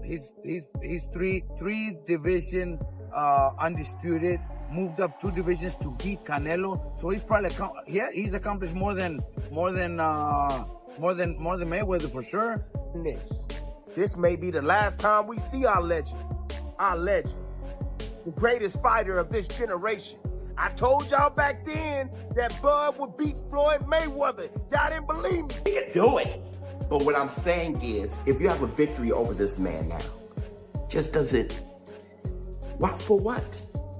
he's three division undisputed. Moved up 2 divisions to beat Canelo. So he's probably he's accomplished more than Mayweather for sure. This may be the last time we see our legend, the greatest fighter of this generation. I told y'all back then that Bud would beat Floyd Mayweather. Y'all didn't believe me. He can do it. But what I'm saying is, if you have a victory over this man now, just does it, what for what?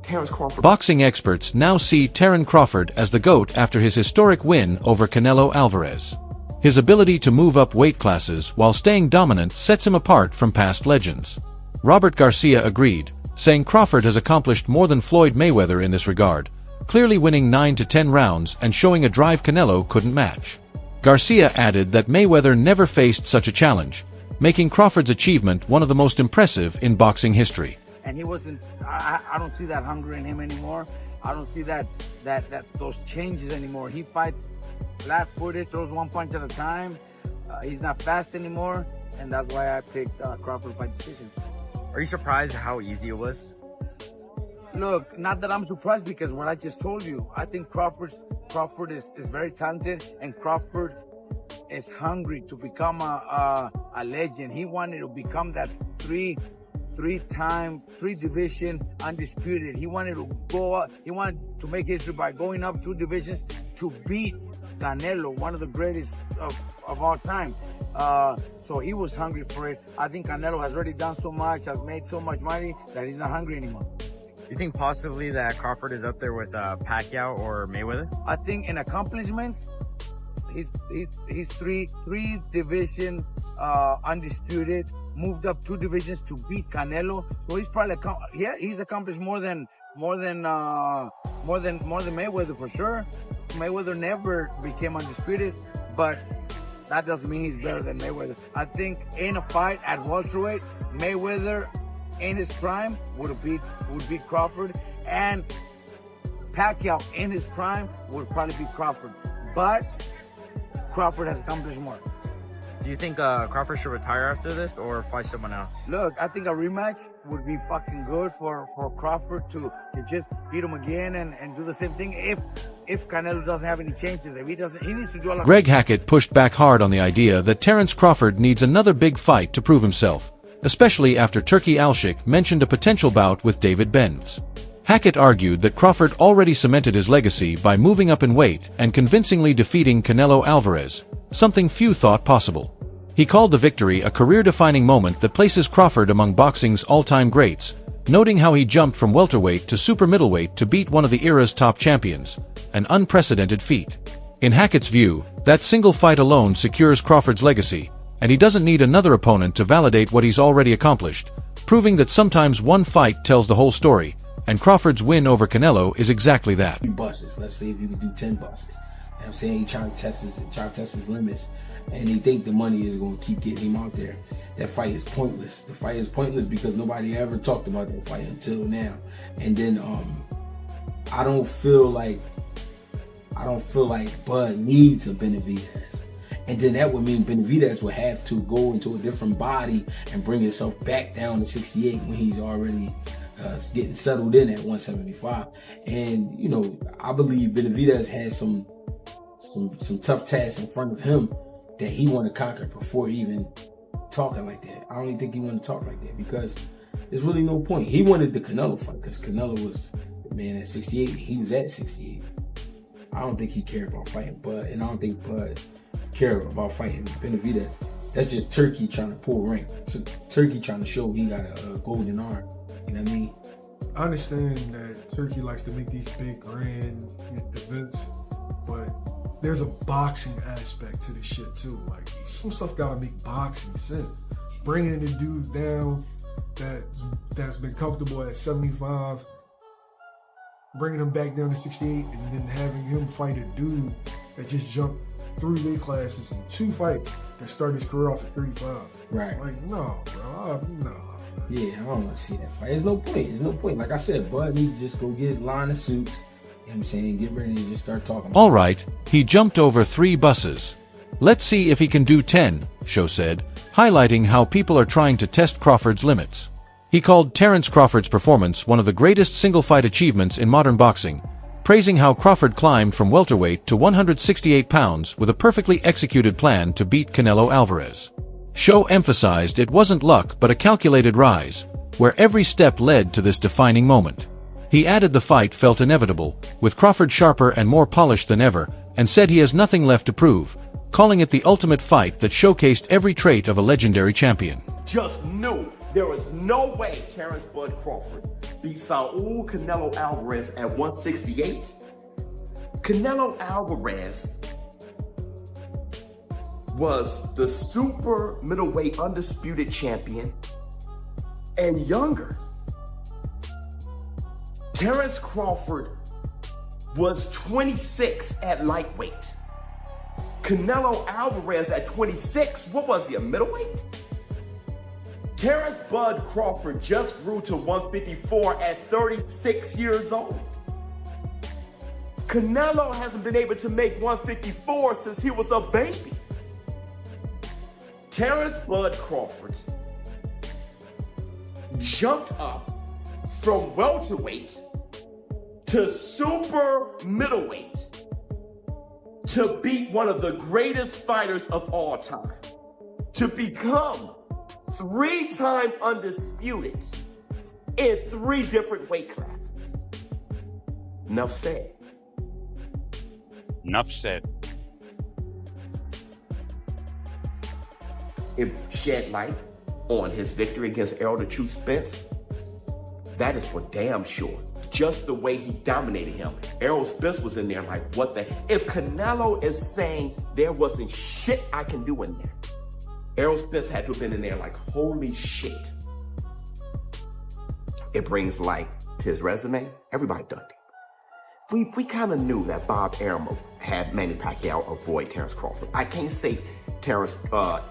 Terence Crawford. Boxing experts now see Terence Crawford as the GOAT after his historic win over Canelo Alvarez. His ability to move up weight classes while staying dominant sets him apart from past legends. Robert Garcia agreed, saying Crawford has accomplished more than Floyd Mayweather in this regard, clearly winning 9 to 10 rounds and showing a drive Canelo couldn't match. Garcia added that Mayweather never faced such a challenge, making Crawford's achievement one of the most impressive in boxing history. And he wasn't. I don't see that hunger in him anymore. I don't see those changes anymore. He fights flat-footed, throws one punch at a time. He's not fast anymore, and that's why I picked Crawford by decision. Are you surprised how easy it was? Look, not that I'm surprised, because what I just told you, I think Crawford is very talented, and Crawford is hungry to become a legend. He wanted to become that three division undisputed. He wanted to go up. He wanted to make history by going up 2 divisions to beat Canelo, one of the greatest of all time. So he was hungry for it. I think Canelo has already done so much, has made so much money, that he's not hungry anymore. You think possibly that Crawford is up there with Pacquiao or Mayweather? I think in accomplishments, he's three division undisputed. Moved up 2 divisions to beat Canelo. So he's probably he's accomplished more than Mayweather for sure. Mayweather never became undisputed, but that doesn't mean he's better than Mayweather. I think in a fight at welterweight, Mayweather in his prime would beat Crawford, and Pacquiao in his prime would probably beat Crawford. But Crawford has accomplished more. Do you think Crawford should retire after this or fight someone else? Look, I think a rematch would be fucking good for Crawford to just beat him again and do the same thing if Canelo doesn't have any changes. If he doesn't, he needs to do a lot. Greg Hackett pushed back hard on the idea that Terence Crawford needs another big fight to prove himself, especially after Turki Alshik mentioned a potential bout with David Benz. Hackett argued that Crawford already cemented his legacy by moving up in weight and convincingly defeating Canelo Alvarez, something few thought possible. He called the victory a career-defining moment that places Crawford among boxing's all-time greats, noting how he jumped from welterweight to super middleweight to beat one of the era's top champions, an unprecedented feat. In Hackett's view, that single fight alone secures Crawford's legacy, and he doesn't need another opponent to validate what he's already accomplished, proving that sometimes one fight tells the whole story, and Crawford's win over Canelo is exactly that. Buses. Let's say if you could do 10 buses. You know what I'm saying? He's trying to test his limits, and he think the money is going to keep getting him out there. That fight is pointless. The fight is pointless because nobody ever talked about that fight until now. And then I don't feel like Bud needs a Benavidez. And then that would mean Benavidez would have to go into a different body and bring himself back down to 68 when he's already getting settled in at 175. And you know, I believe Benavidez has some tough tasks in front of him that he want to conquer before even talking like that. I don't even think he want to talk like that because there's really no point. He wanted the Canelo fight because Canelo was the man at 68. He was at 68. I don't think he cared about fighting Bud, and I don't think Bud cared about fighting Benavidez. That's just Turkey trying to pull rank. So Turkey trying to show he got a golden arm. You know what I mean? I understand that Turkey likes to make these big grand events, but there's a boxing aspect to this shit too. Like, some stuff gotta make boxing sense. Bringing the dude down that's been comfortable at 75, bringing him back down to 68, and then having him fight a dude that just jumped 3 weight classes in 2 fights that started his career off at 35. Right. Like, no, bro, no. Yeah, I don't want to see that fight. There's no point. There's no point. Like I said, Bud needs to just go get a line of suits. You know what I'm saying? Get ready to just start talking. All right, he jumped over 3 buses. Let's see if he can do 10, Show said, highlighting how people are trying to test Crawford's limits. He called Terence Crawford's performance one of the greatest single-fight achievements in modern boxing, praising how Crawford climbed from welterweight to 168 pounds with a perfectly executed plan to beat Canelo Alvarez. Show emphasized it wasn't luck but a calculated rise, where every step led to this defining moment. He added the fight felt inevitable, with Crawford sharper and more polished than ever, and said he has nothing left to prove, calling it the ultimate fight that showcased every trait of a legendary champion. Just knew there was no way Terence Bud Crawford beat Saul Canelo Alvarez at 168. Canelo Alvarez was the super middleweight undisputed champion and younger. Terence Crawford was 26 at lightweight. Canelo Alvarez at 26, what was he, a middleweight? Terence Bud Crawford just grew to 154 at 36 years old. Canelo hasn't been able to make 154 since he was a baby. Terence Bud Crawford jumped up from welterweight to super middleweight to beat one of the greatest fighters of all time, to become 3-time undisputed in 3 different weight classes. Enough said. Enough said. It shed light on his victory against Errol the Truth Spence. That is for damn sure. Just the way he dominated him. Errol Spence was in there like, what the? If Canelo is saying there wasn't shit I can do in there, Errol Spence had to have been in there like, holy shit. It brings light to his resume. Everybody done it. We kind of knew that Bob Arum had Manny Pacquiao avoid Terence Crawford. I can't say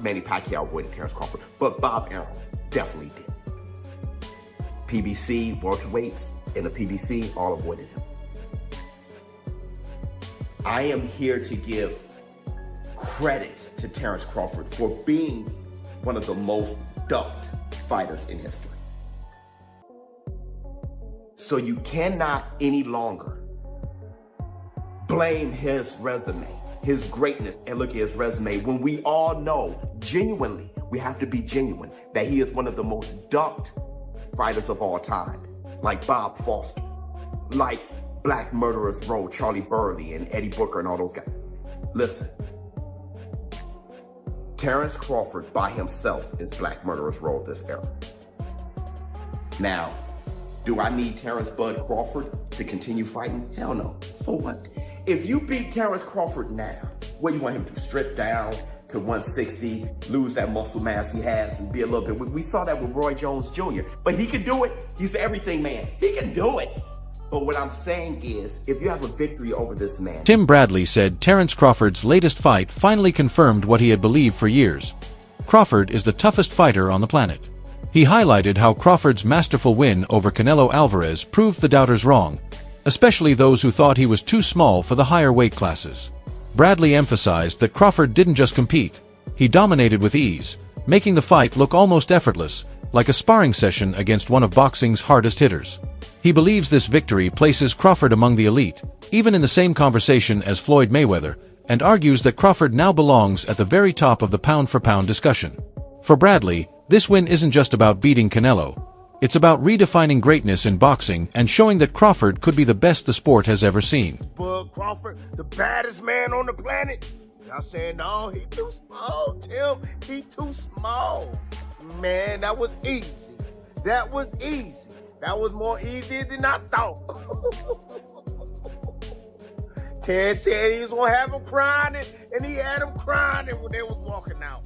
Manny Pacquiao avoided Terence Crawford, but Bob Arum definitely did. PBC, welterweights in the PBC all avoided him. I am here to give credit to Terence Crawford for being one of the most ducked fighters in history. So you cannot any longer blame his resume, his greatness, and look at his resume when we all know, genuinely, we have to be genuine, that he is one of the most ducked fighters of all time, like Bob Foster, like Black Murderers Row, Charlie Burley and Eddie Booker and all those guys. Listen, Terence Crawford by himself is Black Murderers Row of this era. Now, do I need Terence Bud Crawford to continue fighting? Hell no. For what? If you beat Terence Crawford now, what you want him to strip down to 160, lose that muscle mass he has and be a little bit, we saw that with Roy Jones Jr., but he can do it. He's the everything man. He can do it. But what I'm saying is, if you have a victory over this man. Tim Bradley said Terence Crawford's latest fight finally confirmed what he had believed for years. Crawford is the toughest fighter on the planet. He highlighted how Crawford's masterful win over Canelo Alvarez proved the doubters wrong, especially those who thought he was too small for the higher weight classes. Bradley emphasized that Crawford didn't just compete, he dominated with ease, making the fight look almost effortless, like a sparring session against one of boxing's hardest hitters. He believes this victory places Crawford among the elite, even in the same conversation as Floyd Mayweather, and argues that Crawford now belongs at the very top of the pound-for-pound discussion. For Bradley, this win isn't just about beating Canelo. It's about redefining greatness in boxing and showing that Crawford could be the best the sport has ever seen. Bud Crawford, the baddest man on the planet. Y'all saying, no, he too small, Tim. He too small. Man, that was easy. That was easy. That was more easy than I thought. Terence said he was gonna have him crying, and he had him crying when they was walking out.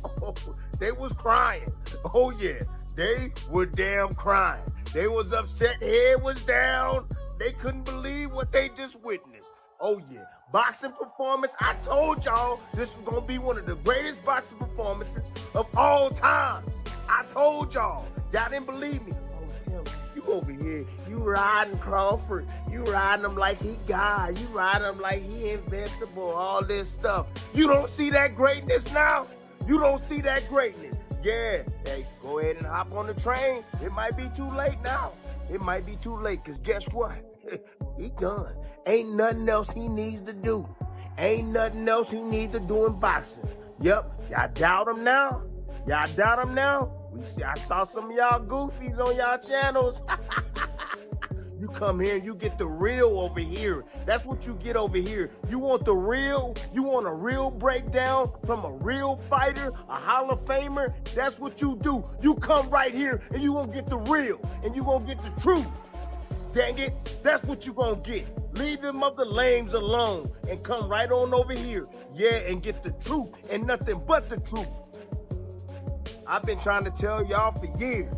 They was crying. Oh yeah, they were damn crying. They was upset, head was down. They couldn't believe what they just witnessed. Oh yeah, boxing performance. I told y'all this was gonna be one of the greatest boxing performances of all times. I told y'all. Y'all didn't believe me. Oh Tim, you over here, you riding Crawford. You riding him like he God. You riding him like he invincible, all this stuff. You don't see that greatness now? You don't see that greatness. Yeah, hey, go ahead and hop on the train. It might be too late now. It might be too late, because guess what? He done. Ain't nothing else he needs to do. Ain't nothing else he needs to do in boxing. Yep, y'all doubt him now? Y'all doubt him now? I saw some of y'all goofies on y'all channels. You come here and you get the real over here. That's what you get over here. You want the real? You want a real breakdown from a real fighter, a Hall of Famer? That's what you do. You come right here and you gonna get the real and you gonna get the truth. Dang it, that's what you gonna get. Leave them other lames alone and come right on over here. Yeah, and get the truth and nothing but the truth. I've been trying to tell y'all for years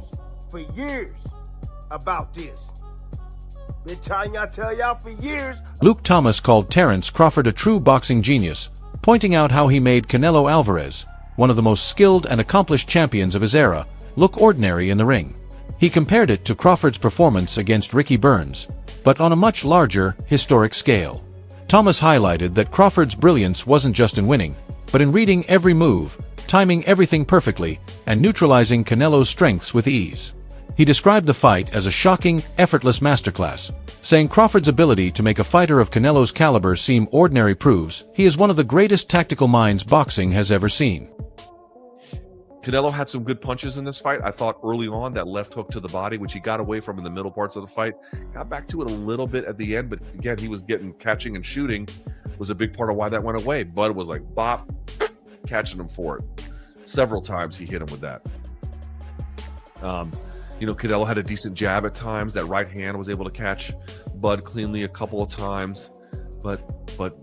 about this. Been trying to tell y'all for years. Luke Thomas called Terence Crawford a true boxing genius, pointing out how he made Canelo Alvarez, one of the most skilled and accomplished champions of his era, look ordinary in the ring. He compared it to Crawford's performance against Ricky Burns, but on a much larger, historic scale. Thomas highlighted that Crawford's brilliance wasn't just in winning, but in reading every move, timing everything perfectly, and neutralizing Canelo's strengths with ease. He described the fight as a shocking, effortless masterclass, saying Crawford's ability to make a fighter of Canelo's caliber seem ordinary proves he is one of the greatest tactical minds boxing has ever seen. Canelo had some good punches in this fight. I thought early on that left hook to the body, which he got away from in the middle parts of the fight, got back to it a little bit at the end, but again, he was catching and shooting was a big part of why that went away. Bud was like, bop, catching him for it. Several times he hit him with that. Canelo had a decent jab at times. That right hand was able to catch Bud cleanly a couple of times, but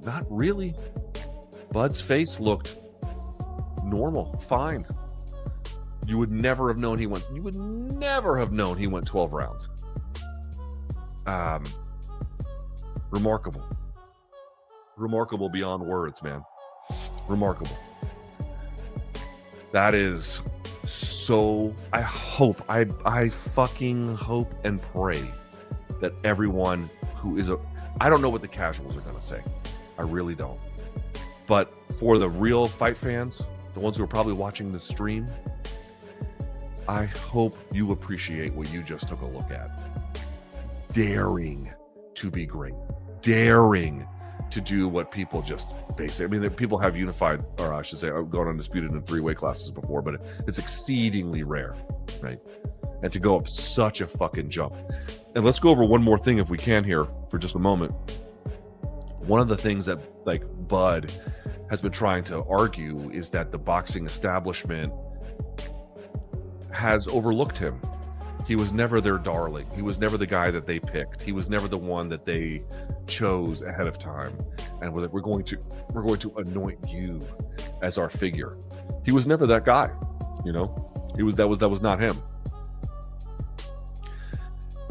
not really. Bud's face looked normal, fine. You would never have known he went 12 rounds. Remarkable beyond words, man. Remarkable. That is so, I fucking hope and pray that everyone who is I don't know what the casuals are going to say. I really don't. But for the real fight fans, the ones who are probably watching the stream, I hope you appreciate what you just took a look at. Daring to be great. Daring to do what people just basically, people have unified, or I should say, gone undisputed in 3 weight classes before, but it's exceedingly rare, right? And to go up such a fucking jump. And let's go over one more thing if we can here for just a moment. One of the things that Bud has been trying to argue is that the boxing establishment has overlooked him. He was never their darling. He was never the guy that they picked. He was never the one that they chose ahead of time. And we're going to anoint you as our figure. He was never that guy. That was not him.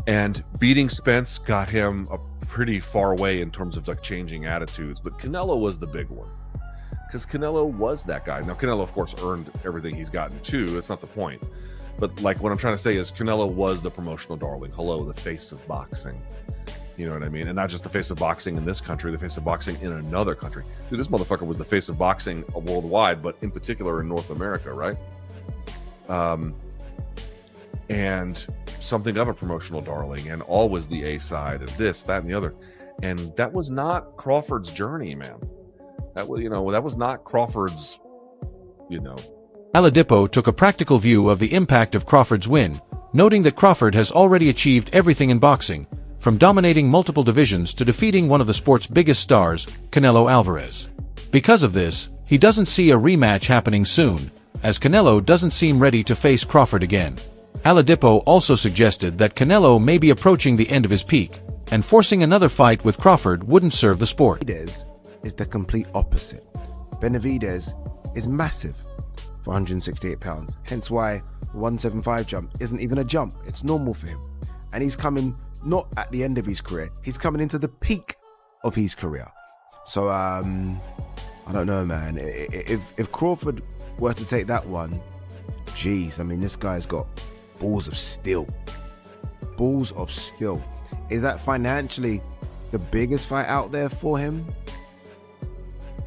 And beating Spence got him a pretty far away in terms of changing attitudes. But Canelo was the big one, because Canelo was that guy. Now Canelo, of course, earned everything he's gotten too. That's not the point. But what I'm trying to say is Canelo was the promotional darling. Hello, the face of boxing. You know what I mean? And not just the face of boxing in this country, the face of boxing in another country. Dude, this motherfucker was the face of boxing worldwide, but in particular in North America, right? And something of a promotional darling, and always the A side of this, that, and the other. And that was not Crawford's journey, man. That was not Crawford's, Oladipo took a practical view of the impact of Crawford's win, noting that Crawford has already achieved everything in boxing, from dominating multiple divisions to defeating one of the sport's biggest stars, Canelo Alvarez. Because of this, he doesn't see a rematch happening soon, as Canelo doesn't seem ready to face Crawford again. Oladipo also suggested that Canelo may be approaching the end of his peak, and forcing another fight with Crawford wouldn't serve the sport. Benavidez is the complete opposite. Benavidez is massive for 168 pounds, hence why 175 jump isn't even a jump, it's normal for him. And he's coming not at the end of his career, he's coming into the peak of his career. So I don't know, man. If Crawford were to take that one, geez, this guy's got balls of steel. Balls of steel. Is that financially the biggest fight out there for him?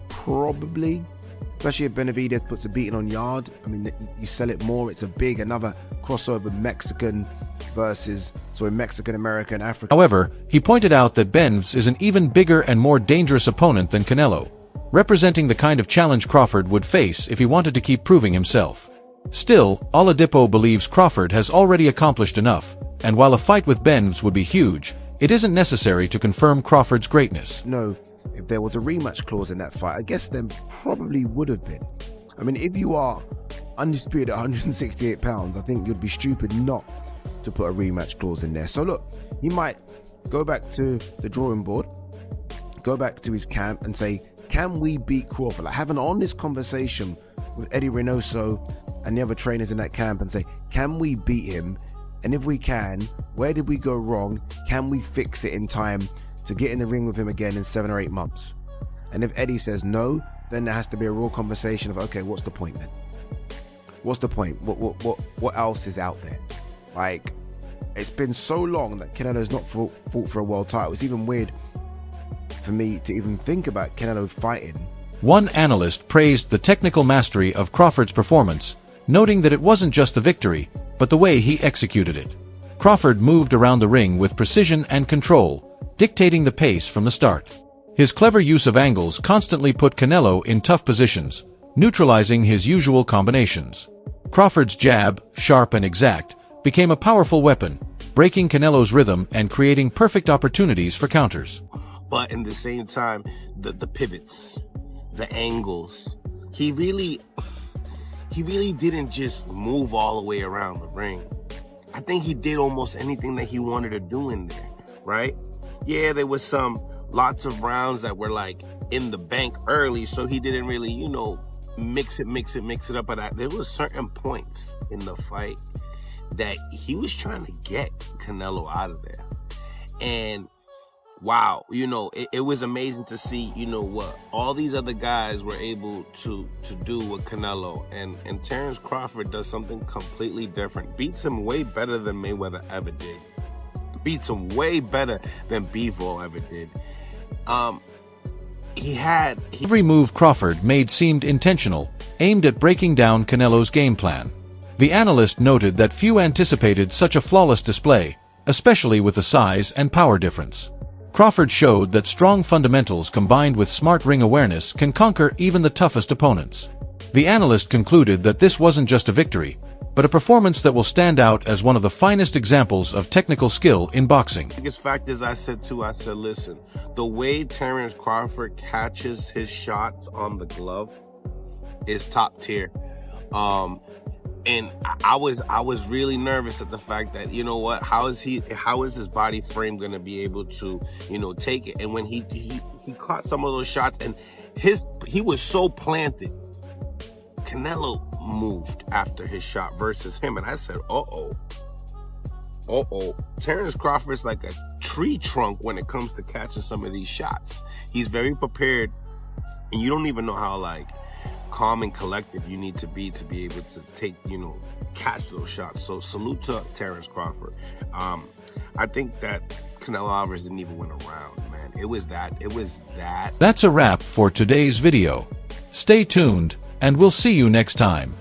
Probably. especially if Benavidez puts a beating on Yard. I mean, you sell it more. It's another crossover Mexican American African. However, he pointed out that Benz is an even bigger and more dangerous opponent than Canelo, representing the kind of challenge Crawford would face if he wanted to keep proving himself. Still, Oladipo believes Crawford has already accomplished enough, and while a fight with Benz would be huge, it isn't necessary to confirm Crawford's greatness. No, if there was a rematch clause in that fight, I guess there probably would have been. I mean, if you are undisputed at 168 pounds, I think you'd be stupid not to put a rematch clause in there. So look, he might go back to the drawing board, go back to his camp and say, can we beat Crawford? Like, have an honest conversation with Eddie Reynoso and the other trainers in that camp and say, can we beat him? And if we can, where did we go wrong? Can we fix it in time to get in the ring with him again in 7 or 8 months? And if Eddie says no, then there has to be a real conversation of, okay, what's the point then? What's the point? What else is out there? Like, it's been so long that Canelo's not fought for a world title. It's even weird for me to even think about Canelo fighting. One analyst praised the technical mastery of Crawford's performance, noting that it wasn't just the victory, but the way he executed it. Crawford moved around the ring with precision and control, dictating the pace from the start. His clever use of angles constantly put Canelo in tough positions, neutralizing his usual combinations. Crawford's jab, sharp and exact, became a powerful weapon, breaking Canelo's rhythm and creating perfect opportunities for counters. But in the same time, the pivots, the angles, he really didn't just move all the way around the ring. I think he did almost anything that he wanted to do in there, right? Yeah, there was lots of rounds that were like in the bank early, so he didn't really, mix it up. But there was certain points in the fight that he was trying to get Canelo out of there. And wow, it was amazing to see, what all these other guys were able to do with Canelo. And Terence Crawford does something completely different. Beats him way better than Mayweather ever did. Beats him way better than Bivol ever did. Every move Crawford made seemed intentional, aimed at breaking down Canelo's game plan. The analyst noted that few anticipated such a flawless display, especially with the size and power difference. Crawford showed that strong fundamentals combined with smart ring awareness can conquer even the toughest opponents. The analyst concluded that this wasn't just a victory, but a performance that will stand out as one of the finest examples of technical skill in boxing. The biggest fact is, I said, listen, the way Terence Crawford catches his shots on the glove is top tier. And I was really nervous at the fact that, how is his body frame going to be able to, take it? And when he caught some of those shots and he was so planted, Canelo moved after his shot versus him. And I said, uh-oh. Terence Crawford's like a tree trunk when it comes to catching some of these shots. He's very prepared, and you don't even know how, calm and collective you need to be able to take, catch those shots. So salute to Terence Crawford. I think that Canelo Alvarez didn't even win a round, man. It was that. That's a wrap for today's video. Stay tuned, and we'll see you next time.